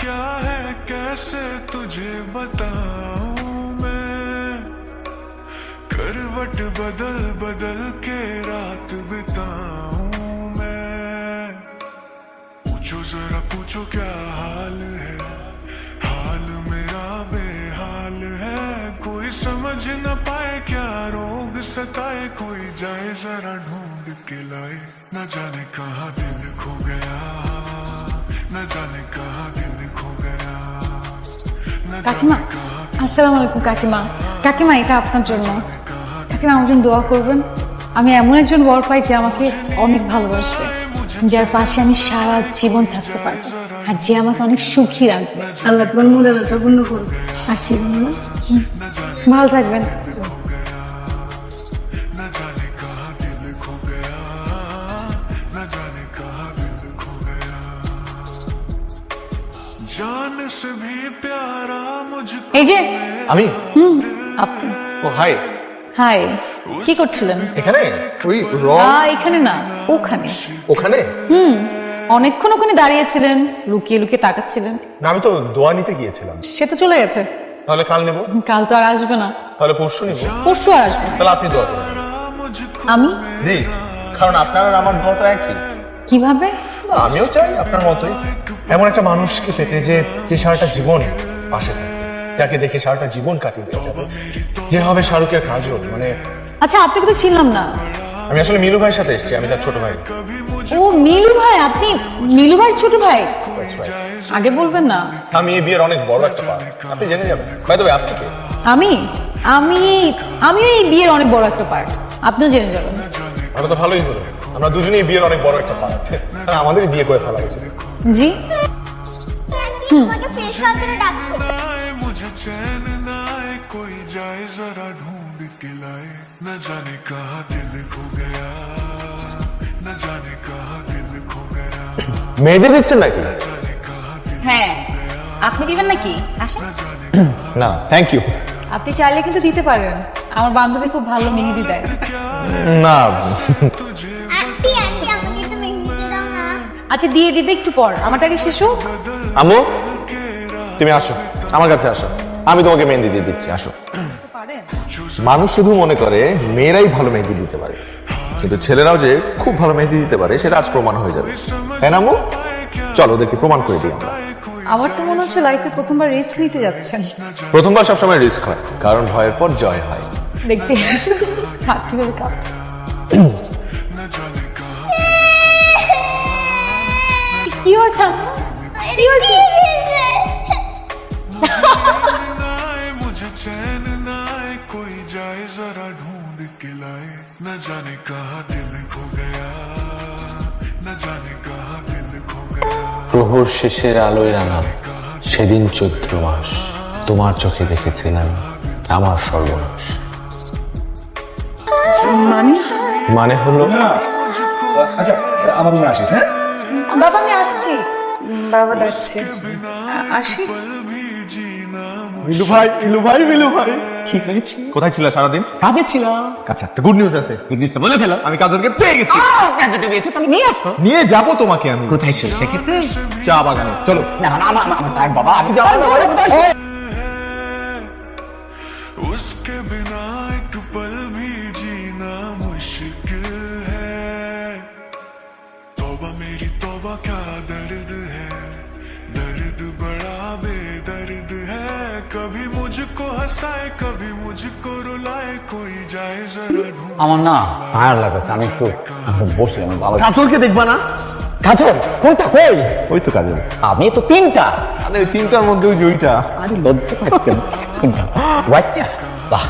क्या है कैसे तुझे बताऊं मैं, करवट बदल बदल के रात बिताऊं मैं। पूछो जरा पूछो क्या हाल है, हाल मेरा बेहाल है। कोई समझ न पाए क्या रोग सताए, कोई जाए जरा ढूंढ के लाए। न जाने कहाँ दिल खो गया, न जाने कहाँ दिल खो गया, न কাকিমা, जाने कहाँ। আসসালামু আলাইকুম কাকিমা। কাকিমা এটা আপনার জন্য। কাকিমা আমার জন্য দোয়া করবেন। আমি এমন একজন বর পাই যে আমাকে অনেক ভালোবাসবে, যার পাশে আমি সারা জীবন থাকতে পারবো, আর যে আমাকে অনেক সুখী রাখবে। আল্লাহ তোমার মনের আশা পূর্ণ করবে। আসি ভালো থাকবেন। न जाने कहाँ दिल खो गया, न जाने कहाँ दिल खो गया। जान से भी प्यारा मुझको এই যে আমি আপনি। ও হাই হাই, কি করছিলেন? এখানে ওই রং এখানে না, ওখানে। ওখানে অনেকক্ষণ ওখানে দাঁড়িয়েছিলেন, লুকিয়ে লুকিয়ে তাকাচ্ছিলেন। না আমি তো দোয়া নিতে গিয়েছিলাম। সে তো চলে গেছে। তাহলে কাল নেব, কাল তো আর আসবে না, তাহলে পরশু নেব। পরশু আর আসবে। তাহলে আপনি দোয়া করুন। আমি জি, কারণ আপনার আর আমার দোয়া তো একই। কিভাবে? আমিও চাই আপনার মতোই এমন একটা মানুষকে পেতে যে যে সারাটা জীবন পাশে থাকে, যাকে দেখে সারাটা জীবন কাটিয়ে দেওয়া যাবে, যে হবে শাহরুখের কাজল। মানে আচ্ছা, আপনাকে তো চিনলাম না। আমি আসলে মিলু ভাইয়ের সাথে এসেছি, আমি তার ছোট ভাই। ও মিলু ভাই, আপনি মিলু ভাইয়ের ছোট ভাই? That's right. আগে বলবেন না। আমি এই বিয়ের অনেক বড় একটা পার্ট, আপনি জেনে যাবেন। বাই দ্য ওয়ে, আপনি কে? আমি আমি আমিও এই বিয়ের অনেক বড় একটা পার্ট, আপনিও জেনে যাবেন। আমরা তো ভালোই হলো, আমরা দুজনেই বিয়ের অনেক বড় একটা পার্ট। আমাদের বিয়ে করে ফেলা উচিত। জি, তোমাকে ফ্রেশ হওয়ার জন্য ডাকছে। आए मुझे चैन न आए, कोई जाए जरा ढूंढ के लाए। न जाने कहाँ दिल खो गया, न जाने कहाँ दिल खो गया, মেহেদি দিচ্ছেন নাকি? जाने कहाँ दिल। হ্যাঁ, আপনি দিবেন নাকি? আসেন। না থ্যাংক ইউ। আপনি চাইলে কিন্তু দিতে পারেন, আমার বান্ধবী খুব ভালো মেহেদি দেয়। না আন্টি আন্টি আমাকে একটু মেহেন্দি দিয়ে দাও না। আচ্ছা, দিয়ে দিবে একটু পর, আমারটাকে শেষ হোক। আম্মু তুমি আসো, আমার কাছে আসো, আমি তোমাকে মেহেদি দিয়ে দিচ্ছি। আসো। মানুষ শুধু মনে করে মেয়েরাই ভালো মেহেদি দিতে পারে, কিন্তু ছেলেরাও যে খুব ভালো মেহেদি দিতে পারে সেটা আজ প্রমাণ হয়ে যাবে। তাই না আম্মু? চলো ওদেরকে প্রমাণ করে দিই আমরা। আমার তো মনে হচ্ছে লাইফে প্রথমবার রিস্ক নিতে যাচ্ছেন। প্রথমবার সবসময় রিস্ক হয়, কারণ ভয়ের পর জয় হয়। দেখছি হাত কিভাবে কাঁপছে। কি হয়েছে? কি হয়েছে? आए मुझे चैन न आए, कोई जाए जरा ढूंढ के लाए। न जाने कहाँ दिल खो गया, न जाने कहाँ दिल खो गया। প্রহর শেষের আলোয় রাঙা সেদিন 14 মাস তোমার চোখে দেখেছিলাম আমার সর্বনাশ। মানে হলো আচ্ছা আমার রুমে আসিস। হ্যাঁ বাবা, আমি আসছি। বাবা ডাকছে, আসি। মিলু ভাই, মিলু ভাই, মিলু ভাই, কি হয়েছে? কোথায় ছিল সারাদিন? কাজে ছিলাম। আচ্ছা, একটা গুড নিউজ আছে। গুড নিউজটা বলে ফেলো। আমি কাজলকে পেয়ে গেছি। কাজে পেয়েছে, তাহলে নিয়ে আসো। নিয়ে যাবো তোমাকে আমি। কোথায় ছিল সেক্ষেত্রে? চা বাগানে চলো। না না আমার থাক বাবা, আমি যাবো না। उसके बिना एक पल भी जीना मुश्किल है। तौबा मेरी तौबा क्या दर्द है, दर्द बड़ा बेदर्द है। कभी मुझको हंसाए, कभी मुझको रुलाए, कोई जाए जरा ढूंढ। আমার না টায়ার লাগছে, আমি একটু বসে আমি ভালো। কাজলকে দেখবা না? কাজল কোনটা? কই? ওই তো কাজল। আমি তো তিনটা। আরে তিনটার মধ্যে ওই জয়টা। আরে লজ্জা পাচ্ছি কোনটা? হোয়াইটটা? বাহ,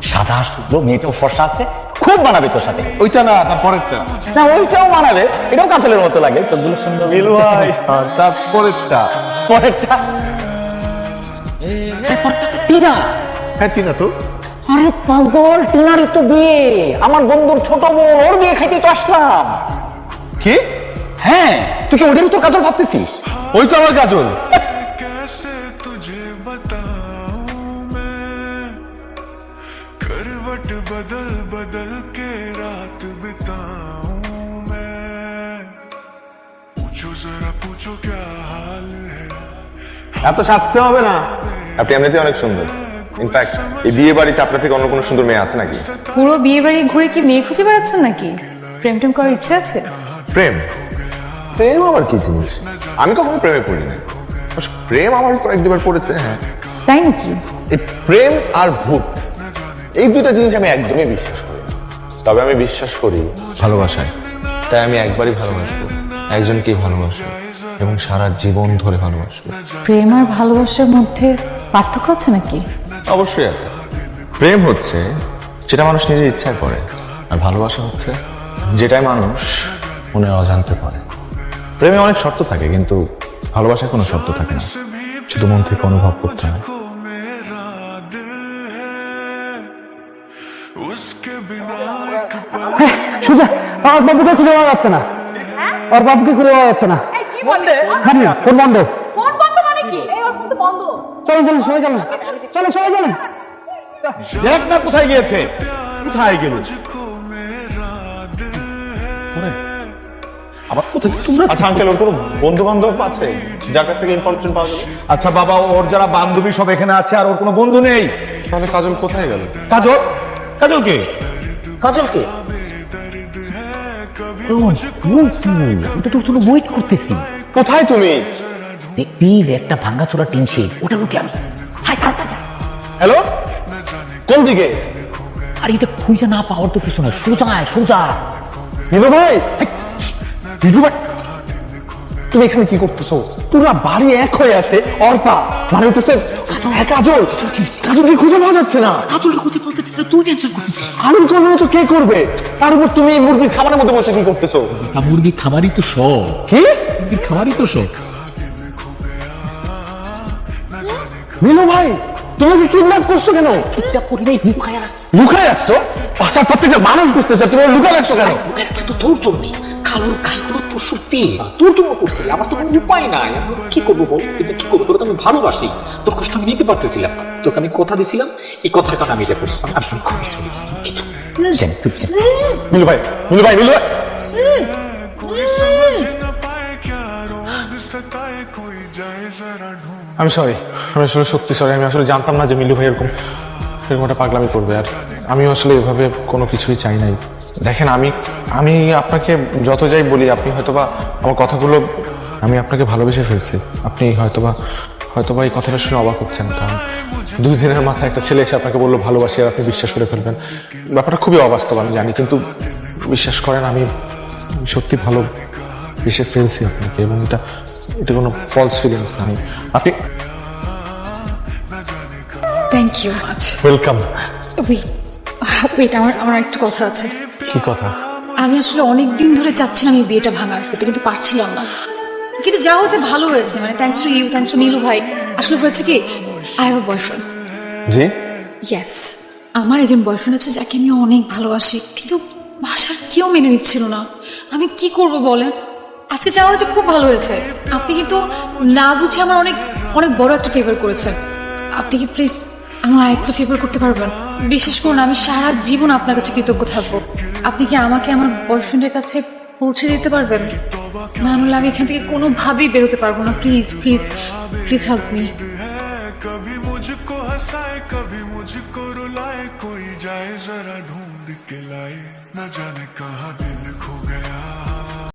সাদা শুধু মেয়েটাও ফর্সা আছে, খুব মানাবে তোর সাথে। ওইটা না, তার পরেরটা। না ওইটাও মানাবে, এটাও কাজলের মতো লাগে, চোখগুলো সুন্দর। মিলু ভাই, তার পরেরটা। পরেরটা টিনা। হ্যাঁ টিনা তো। আরে পাগল, টিনারই তো বিয়ে, আমার বন্ধুর ছোট বোন, ওর বিয়ে খাইতে তো আসলাম। কি? হ্যাঁ, তুই কি ওটারই তোর কাজল ভাবতেছিস? ওই তো আমার কাজল। कैसे तुझे बताऊं मैं, करवट बदल बदल के रात बिताऊं मैं। पूछो जरा पूछो क्या हाल है, এত সাজতে হবে না, আপনি এমনিতেই অনেক সুন্দর। ইনফ্যাক্ট এই বিয়ে বাড়িতে আপনার থেকে অন্য কোনো সুন্দর মেয়ে আছে নাকি? পুরো বিয়ে বাড়ি ঘুরে কি মেয়ে খুঁজে বেড়াচ্ছেন নাকি? প্রেম টেম করার ইচ্ছে আছে? প্রেম? প্রেম আবার কি জিনিস? আমি কখনো প্রেমে পড়িনি। অবশ্য প্রেম আমার উপর এক দুবার পড়েছে, হ্যাঁ। তাই নাকি? এই প্রেম আর ভূত, এই দুটো জিনিস আমি একদমই বিশ্বাস করি না। তবে আমি বিশ্বাস করি ভালোবাসায়। তাই আমি একবারই ভালোবাসবো, একজনকেই ভালোবাসবো এবং সারা জীবন ধরে ভালোবাসবো। প্রেম আর ভালোবাসার মধ্যে পার্থক্য আছে নাকি? অবশ্যই আছে। প্রেম হচ্ছে যেটা মানুষ নিজের ইচ্ছায় করে, আর ভালোবাসা হচ্ছে যেটাই মানুষ মনের অজান্তে করে। প্রেমে অনেক শর্ত থাকে, কিন্তু ভালোবাসায় কোনো শর্ত থাকে না, শুধু মন থেকে অনুভব করতে হয়। मेरा दिल है उसके बिना एक पल সুজা, আমার বাবুকে খুঁজে পাওয়া যাচ্ছে না। ওর বাবুকে খুঁজে পাওয়া যাচ্ছে না। হ্যাঁ, ফোন বন্ধ। চলো চলো, সবাই চলো, চলো সবাই চলো। দেখ না কোথায় গিয়েছে, কোথায় গেল আবার কোথায়? তোমরা আচ্ছা আঙ্কেল, ওর কোনো বন্ধু বান্ধব আছে যার কাছ থেকে ইনফরমেশন পাওয়া যাবে? আচ্ছা বাবা, ওর যারা বান্ধবী সব এখানে আছে আর ওর কোনো বন্ধু নেই। তাহলে কাজল কোথায় গেল? কাজল? কাজল কে? কাজলকে ওয়েট করতেছি। কোথায় তুমি? দেখবি যে একটা ভাঙ্গাচোরা টিন শেড, ওটা লুকে আমি। হাই তাড়াতাড়ি। হ্যালো, কোন দিকে? আর এটা খুঁজে না পাওয়ার তো কিছু না, সোজা আয়, সোজা। নীলু ভাই, নীলু ভাই, তুমি এখানে কি করতেছো? পুরো বাড়ি এক হয়ে আছে, অর্পা মানে হইতেছে হ্যাঁ, কাজল। কাজল কি খুঁজে পাওয়া যাচ্ছে না? কাজলের খুঁজে বলতেছি না, তুই টেনশন করতেছিস। আমি করবো না তো কে করবে? তার উপর তুমি মুরগির খাবারের মধ্যে বসে কি করতেছো? মুরগির খামারই তো শখ। কি মুরগির খামারই তো শখ। নীলু ভাই, তুমি কি কিডন্যাপ করছো কেন? এটা করি নাই, লুকায় রাখ। লুকায় রাখছো? বাসার প্রত্যেকটা মানুষ বুঝতেছে, তুমি লুকায় রাখছো কেন? লুকায় রাখছে তো তোর জন্যে। কালোর গাইগুলো তোর সত্যি তোর জন্য করছি, আমার তো কোনো উপায় নাই। আমি কি করবো বল, এটা কি করবো? তোর তো আমি ভালোবাসি, তোর কষ্ট আমি নিতে পারতেছিলাম না। তোকে আমি কথা দিছিলাম, এই কথার কারণে আমি এটা করছি। আমি খুবই সরি, কিছু জানি তুই জানি। নীলু ভাই, নীলু ভাই, নীলু ভাই, कोई समझ न पाए क्या रोग सताए कोई जाए जरा ढूंढ আমি সরি, আমি আসলে সত্যি সরি। আমি আসলে জানতাম না যে মিলু ভাই এরকম একটা পাগলামি করবে, আর আমিও আসলে এভাবে কোনো কিছুই চাই নাই। দেখেন, আমি আপনাকে যত যাই বলি, আপনি হয়তোবা আমার কথাগুলো, আমি আপনাকে ভালোবেসে ফেলছি। আপনি হয়তোবা এই কথাটা শুনে অবাক হচ্ছেন, কারণ 2 দিনের মাথায় একটা ছেলে এসে আপনাকে বললো ভালোবাসি, আর আপনি বিশ্বাস করে ফেলবেন। ব্যাপারটা খুবই অবাস্তব আমি জানি, কিন্তু বিশ্বাস করেন, আমি সত্যি ভালোবেসে ফেলছি আপনাকে, এবং এটা কোনো ফলস ফিলিংস না। আপনি thank you much. Welcome. Wait, আমার একটু কথা আছে। কি কথা? আমি আসলে অনেক দিন ধরে চাচ্ছিলাম এই বিয়েটা ভাঙার, কিন্তু পারছিলাম না। কিন্তু যা হয়েছে ভালো হয়েছে, মানে thanks to you, thanks to Nilu ভাই। আসলে হয়েছে কি, আই হ্যাভ আ বয়ফ্রেন্ড। জি? ইয়েস, আমার একজন বয়ফ্রেন্ড আছে যাকে আমি অনেক ভালোবাসি, কিন্তু বাসার কেউ মেনে নিচ্ছিল না। আমি কি করব বলেন? আজকে যা হয়েছে খুব ভালো হয়েছে। আপনি কিন্তু না বুঝে আমার অনেক অনেক বড় একটা ফেভার করেছেন। আপনি কি প্লিজ আমার একটা ফেভার করতে পারবেন? বিশেষ করুন, আমি সারা জীবন আপনার কাছে কৃতজ্ঞ থাকবো। আপনি কি আমাকে আমার বয়ফ্রেন্ডের কাছে পৌঁছে দিতে পারবেন? না হলে আমি এখান থেকে কোনোভাবেই বেরোতে পারবো না। Please please please help me. कभी मुझको हंसाए कभी मुझको रुलाए कोई जाए जरा ढूंढ के लाए न जाने कहाँ दिल खो गया